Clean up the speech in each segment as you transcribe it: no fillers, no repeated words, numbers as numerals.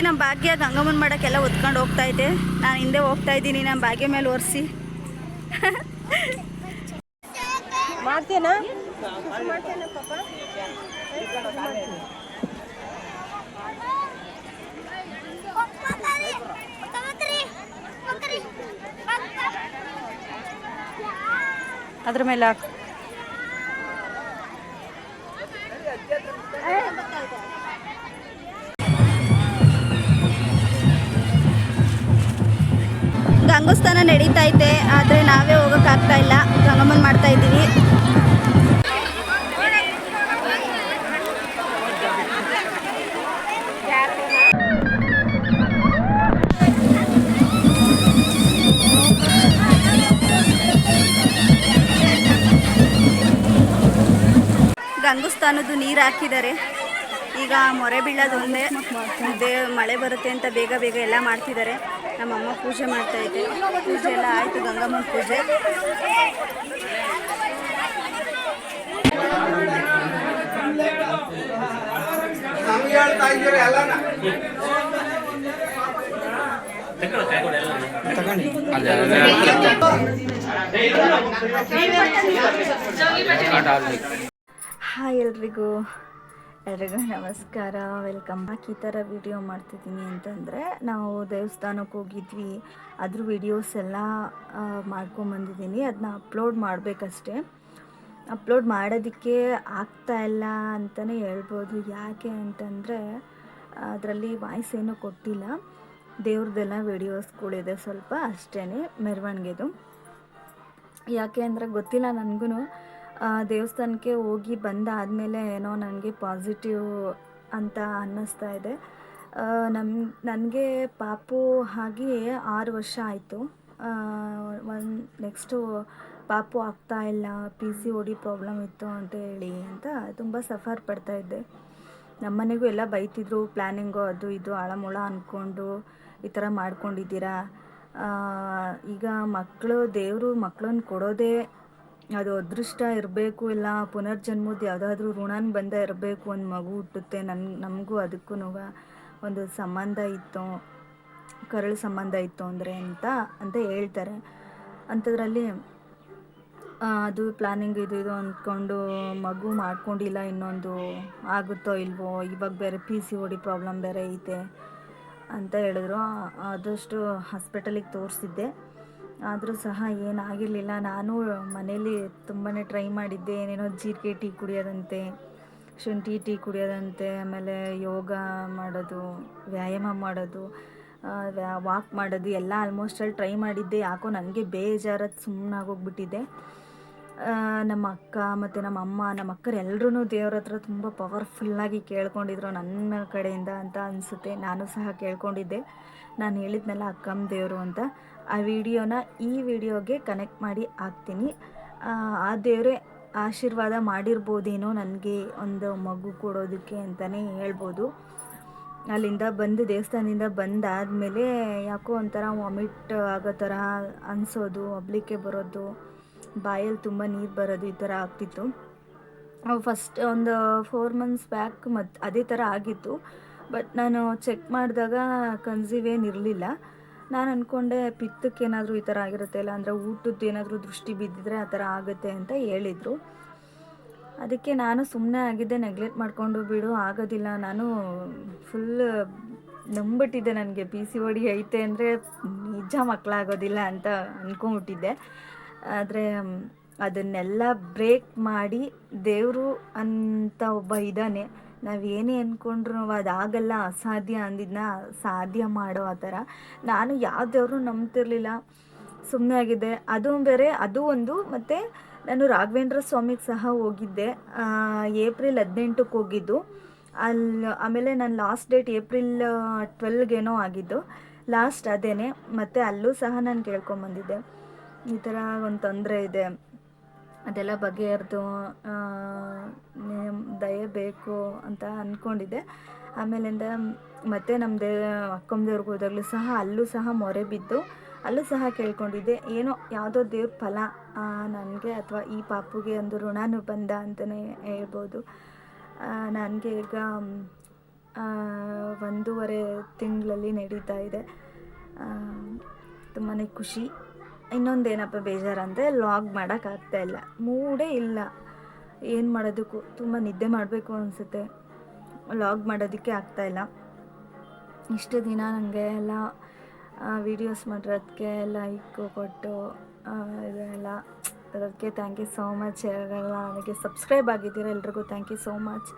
ನಮ್ಮ ಭಾಗ್ಯ ಗಂಗಮ್ಮನ ಮಾಡೋಕ್ಕೆಲ್ಲ ಹೊತ್ಕೊಂಡು ಹೋಗ್ತಾ ಇದ್ದೆ. ನಾನು ಹಿಂದೆ ಹೋಗ್ತಾ ಇದ್ದೀನಿ, ನಮ್ಮ ಭಾಗ್ಯ ಮೇಲೆ ಒರೆಸಿ ಮಾಡ್ತೇನಾ ಅದ್ರ ಮೇಲೆ ಹಾಕು. ಗಂಗೋಸ್ತಾನ ನಡೀತಾ ಇದೆ, ಆದರೆ ನಾವೇ ಹೋಗೋಕ್ಕಾಗ್ತಾ ಇಲ್ಲ. ಗಂಗಮ್ಮನ ಮಾಡ್ತಾ ಇದ್ದೀವಿ. ಗಂಗೋಸ್ತಾನದ್ದು ನೀರು ಹಾಕಿದ್ದಾರೆ. ಈಗ ಮೊರೆ ಬೀಳೋದೊಂದೇ, ಮಳೆ ಬರುತ್ತೆ ಅಂತ ಬೇಗ ಬೇಗ ಎಲ್ಲ ಮಾಡ್ತಿದ್ದಾರೆ. ನಮ್ಮಮ್ಮ ಪೂಜೆ ಮಾಡ್ತಾ ಇದ್ದೆ. ಪೂಜೆ ಎಲ್ಲ ಆಯಿತು, ಗಂಗಮ್ಮನ ಪೂಜೆ. ಹಾಯ್ ಎಲ್ರಿಗೂ ನಮಸ್ಕಾರ, ವೆಲ್ಕಮ್ ಬ್ಯಾಕ್. ಈ ಥರ ವಿಡಿಯೋ ಮಾಡ್ತಿದ್ದೀನಿ ಅಂತಂದರೆ, ನಾವು ದೇವಸ್ಥಾನಕ್ಕೆ ಹೋಗಿದ್ವಿ, ಅದ್ರ ವಿಡಿಯೋಸ್ ಎಲ್ಲ ಮಾಡ್ಕೊಂಬಂದಿದ್ದೀನಿ. ಅದನ್ನ ಅಪ್ಲೋಡ್ ಮಾಡಬೇಕಷ್ಟೆ. ಅಪ್ಲೋಡ್ ಮಾಡೋದಕ್ಕೆ ಆಗ್ತಾಯಿಲ್ಲ ಅಂತಲೇ ಹೇಳ್ಬೋದು. ಯಾಕೆ ಅಂತಂದರೆ ಅದರಲ್ಲಿ ವಾಯ್ಸ್ ಏನೂ ಕೊಟ್ಟಿಲ್ಲ. ದೇವ್ರದ್ದೆಲ್ಲ ವಿಡಿಯೋಸ್ಗಳಿದೆ ಸ್ವಲ್ಪ ಅಷ್ಟೇ, ಮೆರವಣಿಗೆದು. ಯಾಕೆ ಅಂದರೆ ಗೊತ್ತಿಲ್ಲ ನನಗೂ. ದೇವಸ್ಥಾನಕ್ಕೆ ಹೋಗಿ ಬಂದಾದಮೇಲೆ ಏನೋ ನನಗೆ ಪಾಸಿಟಿವ್ ಅಂತ ಅನ್ನಿಸ್ತಾ ಇದೆ. ನನಗೆ ಪಾಪು ಆಗಿ 6 ವರ್ಷ ಆಯಿತು. ನೆಕ್ಸ್ಟು ಪಾಪು ಆಗ್ತಾ ಇಲ್ಲ, PCOD ಪ್ರಾಬ್ಲಮ್ ಇತ್ತು ಅಂತ ಹೇಳಿ ಅಂತ ತುಂಬ ಸಫರ್ ಪಡ್ತಾಯಿದ್ದೆ. ನಮ್ಮನೆಗೂ ಎಲ್ಲ ಬೈತಿದ್ರು, ಪ್ಲ್ಯಾನಿಂಗು ಅದು ಇದು ಆಳಮೂಳ ಅಂದ್ಕೊಂಡು ಈ ಥರ ಮಾಡ್ಕೊಂಡಿದ್ದೀರಾ. ಈಗ ದೇವರು ಮಕ್ಕಳನ್ನ ಕೊಡೋದೇ ಅದು ಅದೃಷ್ಟ ಇರಬೇಕು, ಇಲ್ಲ ಪುನರ್ಜನ್ಮದ ಯಾವುದಾದ್ರೂ ಋಣನ ಬಂದ ಇರಬೇಕು, ಒಂದು ಮಗು ಹುಟ್ಟುತ್ತೆ. ನಮಗೂ ಅದಕ್ಕೂ ಒಂದು ಸಂಬಂಧ ಇತ್ತು, ಕರಳು ಸಂಬಂಧ ಇತ್ತು ಅಂತ ಹೇಳ್ತಾರೆ. ಅಂಥದ್ರಲ್ಲಿ ಅದು ಪ್ಲ್ಯಾನಿಂಗ್ ಇದು ಅಂದ್ಕೊಂಡು ಮಗು ಮಾಡ್ಕೊಂಡಿಲ್ಲ, ಇನ್ನೊಂದು ಆಗುತ್ತೋ ಇಲ್ವೋ, ಇವಾಗ ಬೇರೆ PCOD ಪ್ರಾಬ್ಲಮ್ ಬೇರೆ ಐತೆ ಅಂತ ಹೇಳಿದ್ರು. ಆದಷ್ಟು ಹಾಸ್ಪಿಟಲಿಗೆ ತೋರಿಸಿದ್ದೆ, ಆದರೂ ಸಹ ಏನಾಗಿರಲಿಲ್ಲ. ನಾನು ಮನೇಲಿ ತುಂಬಾ ಟ್ರೈ ಮಾಡಿದ್ದೆ, ಏನೇನೋ ಜೀರಿಗೆ ಟೀ ಕುಡಿಯೋದಂತೆ, ಶುಂಠಿ ಟೀ ಕುಡಿಯೋದಂತೆ, ಆಮೇಲೆ ಯೋಗ ಮಾಡೋದು, ವ್ಯಾಯಾಮ ಮಾಡೋದು, ವಾಕ್ ಮಾಡೋದು ಎಲ್ಲ ಆಲ್ಮೋಸ್ಟ್ ಅಲ್ಲಿ ಟ್ರೈ ಮಾಡಿದ್ದೆ. ಯಾಕೋ ನನಗೆ ಬೇಜಾರದು ಸುಮ್ಮನಾಗೋಗ್ಬಿಟ್ಟಿದ್ದೆ. ನಮ್ಮ ಅಕ್ಕ ಮತ್ತು ನಮ್ಮ ಅಮ್ಮ, ನಮ್ಮ ಅಕ್ಕರು ಎಲ್ಲರೂ ದೇವ್ರ ಹತ್ರ ತುಂಬ ಪವರ್ಫುಲ್ಲಾಗಿ ಕೇಳ್ಕೊಂಡಿದ್ರು ನನ್ನ ಕಡೆಯಿಂದ ಅಂತ ಅನಿಸುತ್ತೆ. ನಾನು ಸಹ ಕೇಳ್ಕೊಂಡಿದ್ದೆ. ನಾನು ಹೇಳಿದ್ನಲ್ಲ ಅಕ್ಕಮ್ಮ ದೇವರು ಅಂತ, ಆ ವಿಡಿಯೋನ ಈ ವಿಡಿಯೋಗೆ ಕನೆಕ್ಟ್ ಮಾಡಿ ಹಾಕ್ತೀನಿ. ಆ ದೇವರೇ ಆಶೀರ್ವಾದ ಮಾಡಿರ್ಬೋದೇನೋ ನನಗೆ ಒಂದು ಮಗು ಕೊಡೋದಕ್ಕೆ ಅಂತಲೇ ಹೇಳ್ಬೋದು. ಅಲ್ಲಿಂದ ಬಂದು ದೇವಸ್ಥಾನದಿಂದ ಬಂದಾದಮೇಲೆ ಯಾಕೋ ಒಂಥರ ವಾಮಿಟ್ ಆಗೋ ಥರ ಅನಿಸೋದು, ಅಬ್ಲಿಕೆ ಬರೋದು, ಬಾಯಲ್ಲಿ ತುಂಬ ನೀರು ಬರೋದು, ಈ ಥರ ಆಗ್ತಿತ್ತು. ಫಸ್ಟ್ ಒಂದು 4 months ಬ್ಯಾಕ್ ಅದೇ ಥರ ಆಗಿತ್ತು. ಬಟ್ ನಾನು ಚೆಕ್ ಮಾಡಿದಾಗ ಕನ್ಸೀವ್ ಏನಿರಲಿಲ್ಲ. ನಾನು ಅಂದ್ಕೊಂಡೆ ಪಿತ್ತಕ್ಕೇನಾದರೂ ಈ ಥರ ಆಗಿರುತ್ತೆ, ಇಲ್ಲ ಅಂದರೆ ಊಟದ್ದು ಏನಾದರೂ ದೃಷ್ಟಿ ಬಿದ್ದಿದ್ರೆ ಆ ಥರ ಆಗುತ್ತೆ ಅಂತ ಹೇಳಿದರು. ಅದಕ್ಕೆ ನಾನು ಸುಮ್ಮನೆ ಆಗಿದ್ದೆ, ನೆಗ್ಲೆಕ್ಟ್ ಮಾಡಿಕೊಂಡು ಬಿಡು ಆಗೋದಿಲ್ಲ. ನಾನು ಫುಲ್ ನಂಬಿಟ್ಟಿದ್ದೆ ನನಗೆ PCOD ಐತೆ ಅಂದರೆ ನಿಜ ಮಕ್ಕಳಾಗೋದಿಲ್ಲ ಅಂತ ಅಂದ್ಕೊಂಬಿಟ್ಟಿದ್ದೆ. ಆದರೆ ಅದನ್ನೆಲ್ಲ ಬ್ರೇಕ್ ಮಾಡಿ ದೇವರು ಅಂತ ಒಬ್ಬ ಇದ್ದಾನೆ. ನಾವು ಏನೇ ಅಂದ್ಕೊಂಡ್ರು ಅದಾಗಲ್ಲ, ಅಸಾಧ್ಯ ಅಂದಿದ್ದನ್ನ ಸಾಧ್ಯ ಮಾಡೋ ಆ ಥರ. ನಾನು ಯಾವ ದೇವ್ರನ್ನೂ ನಂಬ್ತಿರ್ಲಿಲ್ಲ, ಸುಮ್ಮನೆ ಆಗಿದ್ದೆ. ಅದು ಬೇರೆ, ಅದು ಒಂದು. ಮತ್ತು ನಾನು ರಾಘವೇಂದ್ರ ಸ್ವಾಮಿಗೆ ಸಹ ಹೋಗಿದ್ದೆ, ಏಪ್ರಿಲ್ 18ಕ್ಕೆ ಹೋಗಿದ್ದು. ಆಮೇಲೆ ನನ್ನ ಲಾಸ್ಟ್ ಡೇಟ್ ಏಪ್ರಿಲ್ 12ಗೇನೋ ಆಗಿದ್ದು, ಲಾಸ್ಟ್ ಅದೇನೆ. ಮತ್ತು ಅಲ್ಲೂ ಸಹ ನಾನು ಕೇಳ್ಕೊಂಬಂದಿದ್ದೆ, ಈ ಥರ ಒಂದು ತೊಂದರೆ ಇದೆ, ಅದೆಲ್ಲ ಬಗೆಹರಿದು ದಯೆ ಬೇಕು ಅಂತ ಅಂದ್ಕೊಂಡಿದ್ದೆ. ಆಮೇಲಿಂದ ಮತ್ತೆ ನಮ್ಮ ಅಕ್ಕಮ್ಮ ದೇವ್ರಿಗೆ ಹೋದಾಗಲೂ ಸಹ ಅಲ್ಲೂ ಸಹ ಮೊರೆ ಬಿದ್ದು ಅಲ್ಲೂ ಸಹ ಕೇಳ್ಕೊಂಡಿದ್ದೆ. ಏನೋ ಯಾವುದೋ ದೇವ್ರ ಫಲ ನನಗೆ ಅಥವಾ ಈ ಪಾಪುಗೆ ಒಂದು ಋಣಾನು ಬಂದ ಅಂತಲೇ ಹೇಳ್ಬೋದು. ನನಗೆ ಈಗ 1.5 ತಿಂಗಳಲ್ಲಿ ನಡೀತಾ ಇದೆ. ತುಂಬಾ ಖುಷಿ. ಇನ್ನೊಂದೇನಪ್ಪ ಬೇಜಾರಂದರೆ ಲಾಗ್ ಮಾಡೋಕ್ಕಾಗ್ತಾಯಿಲ್ಲ, ಮೂಡೇ ಇಲ್ಲ. ಏನು ಮಾಡೋದಕ್ಕೂ ತುಂಬ ನಿದ್ದೆ ಮಾಡಬೇಕು ಅನಿಸುತ್ತೆ, ಲಾಗ್ ಮಾಡೋದಕ್ಕೆ ಆಗ್ತಾಯಿಲ್ಲ. ಇಷ್ಟು ದಿನ ನನಗೆ ಎಲ್ಲ ವೀಡಿಯೋಸ್ ಮಾಡಿರೋದಕ್ಕೆ ಲೈಕ್ ಕೊಟ್ಟು ಇದೆಲ್ಲ ಅದಕ್ಕೆ ಥ್ಯಾಂಕ್ ಯು ಸೋ ಮಚ್. ಯಾರೆಲ್ಲ ನನಗೆ ಸಬ್ಸ್ಕ್ರೈಬ್ ಆಗಿದ್ದೀರ ಎಲ್ರಿಗೂ ಥ್ಯಾಂಕ್ ಯು ಸೋ ಮಚ್.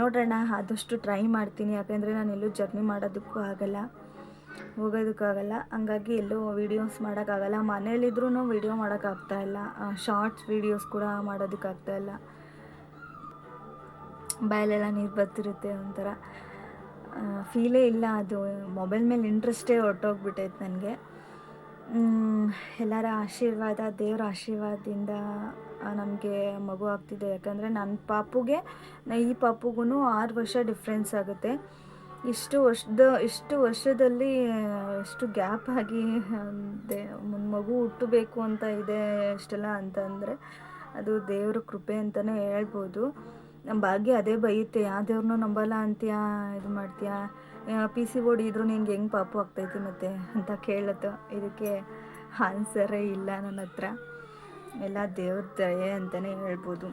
ನೋಡೋಣ, ಆದಷ್ಟು ಟ್ರೈ ಮಾಡ್ತೀನಿ. ಯಾಕೆಂದರೆ ನಾನು ಎಲ್ಲೂ ಜರ್ನಿ ಮಾಡೋದಕ್ಕೂ ಆಗಲ್ಲ, ಹೋಗೋದಕ್ಕಾಗಲ್ಲ. ಹಂಗಾಗಿ ಎಲ್ಲೂ ವೀಡಿಯೋಸ್ ಮಾಡೋಕ್ಕಾಗಲ್ಲ. ಮನೇಲಿದ್ರೂ ವೀಡಿಯೋ ಮಾಡೋಕ್ಕಾಗ್ತಾಯಿಲ್ಲ, ಶಾರ್ಟ್ಸ್ ವೀಡಿಯೋಸ್ ಕೂಡ ಮಾಡೋದಕ್ಕಾಗ್ತಾಯಿಲ್ಲ. ಬಾಯಲ್ಲೆಲ್ಲ ನೀರು ಬರ್ತಿರುತ್ತೆ, ಒಂಥರ ಫೀಲೇ ಇಲ್ಲ. ಅದು ಮೊಬೈಲ್ ಮೇಲೆ ಇಂಟ್ರೆಸ್ಟೇ ಹೊರ್ಟೋಗ್ಬಿಟ್ಟೈತೆ ನನಗೆ. ಎಲ್ಲರ ಆಶೀರ್ವಾದ, ದೇವರ ಆಶೀರ್ವಾದದಿಂದ ನಮಗೆ ಮಗು ಆಗ್ತಿದೆ. ಯಾಕಂದರೆ ನನ್ನ ಪಾಪುಗೆ ಈ ಪಾಪುಗೂ 6 ವರ್ಷ ಡಿಫ್ರೆನ್ಸ್ ಆಗುತ್ತೆ. ಇಷ್ಟು ವರ್ಷದಲ್ಲಿ ಎಷ್ಟು ಗ್ಯಾಪ್ ಆಗಿ ಮಗು ಹುಟ್ಟಬೇಕು ಅಂತ ಇದೆ ಇಷ್ಟೆಲ್ಲ ಅಂತಂದರೆ ಅದು ದೇವ್ರ ಕೃಪೆ ಅಂತಲೇ ಹೇಳ್ಬೋದು. ನಮ್ಮ ಭಾಗ್ಯ ಅದೇ ಬೈಯುತ್ತೆ, ಯಾವ ದೇವ್ರನ್ನೂ ನಂಬಲ್ಲ ಅಂತೀಯಾ, ಇದು ಮಾಡ್ತೀಯಾ, PCOD ಇದ್ರೂ ನಿಂಗೆ ಹೆಂಗೆ ಪಾಪು ಆಗ್ತೈತಿ ಮತ್ತೆ ಅಂತ ಕೇಳುತ್ತೋ. ಇದಕ್ಕೆ ಆನ್ಸರೇ ಇಲ್ಲ ನನ್ನ ಹತ್ರ, ಎಲ್ಲ ದೇವ್ರ ದಯೆ ಅಂತಲೇ ಹೇಳ್ಬೋದು.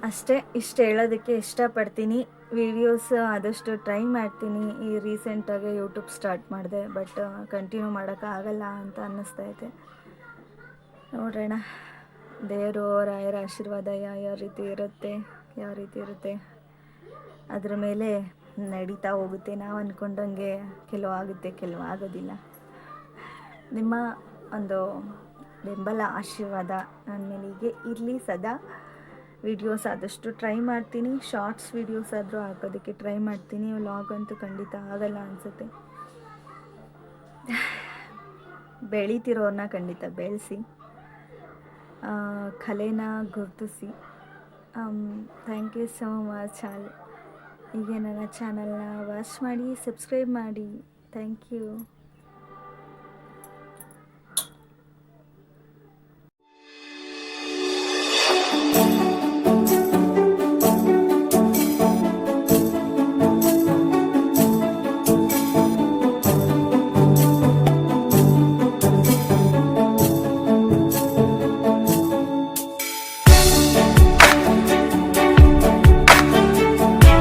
ಅಷ್ಟೇ, ಇಷ್ಟು ಹೇಳೋದಕ್ಕೆ ಇಷ್ಟಪಡ್ತೀನಿ. ವೀಡಿಯೋಸ್ ಆದಷ್ಟು ಟ್ರೈ ಮಾಡ್ತೀನಿ. ಈ ರೀಸೆಂಟಾಗಿ ಯೂಟ್ಯೂಬ್ ಸ್ಟಾರ್ಟ್ ಮಾಡಿದೆ, ಬಟ್ ಕಂಟಿನ್ಯೂ ಮಾಡೋಕ್ಕಾಗಲ್ಲ ಅಂತ ಅನ್ನಿಸ್ತೈತೆ. ನೋಡೋಣ, ದೇವರು ರಾಯರ ಆಶೀರ್ವಾದ ಯಾವ ರೀತಿ ಇರುತ್ತೆ ಅದ್ರ ಮೇಲೆ ನಡೀತಾ ಹೋಗುತ್ತೆ. ನಾವು ಅಂದ್ಕೊಂಡಂಗೆ ಕೆಲವು ಆಗುತ್ತೆ, ಕೆಲವು ಆಗೋದಿಲ್ಲ. ನಿಮ್ಮ ಒಂದು ಬೆಂಬಲ, ಆಶೀರ್ವಾದ ನನ್ನ ಮೇಲೆ ಹೀಗೆ ಇರಲಿ ಸದಾ. ವೀಡಿಯೋಸ್ ಆದಷ್ಟು ಟ್ರೈ ಮಾಡ್ತೀನಿ, ಶಾರ್ಟ್ಸ್ ವೀಡಿಯೋಸ್ ಆದರೂ ಹಾಕೋದಕ್ಕೆ ಟ್ರೈ ಮಾಡ್ತೀನಿ. ವ್ಲಾಗ್ ಅಂತೂ ಖಂಡಿತ ಆಗಲ್ಲ ಅನಿಸುತ್ತೆ. ಬೆಳೀತಿರೋರನ್ನ ಖಂಡಿತ ಬೆಳೆಸಿ, ಕಲೆನ ಗುರುತಿಸಿ. Thank you so much all. ಹೀಗೆ ನನ್ನ ಚಾನಲ್ನ ವಾಚ್ ಮಾಡಿ, ಸಬ್ಸ್ಕ್ರೈಬ್ ಮಾಡಿ. Thank you.